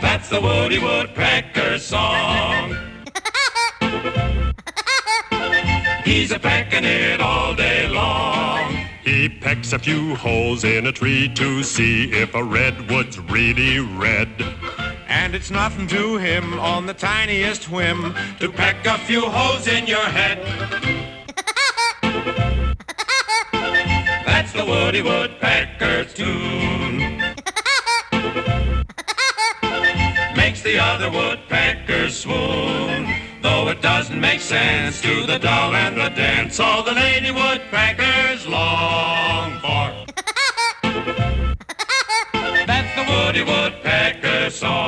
That's the Woody Woodpecker song. He's a pecking it all day long. He pecks a few holes in a tree to see if a redwood's really red. And it's nothing to him on the tiniest whim to peck a few holes in your head. That's the Woody Woodpecker's tune. Makes the other woodpeckers swoon. Though it doesn't make sense to the doll and the dance all the lady woodpeckers long for. That's the Woody Woodpecker song.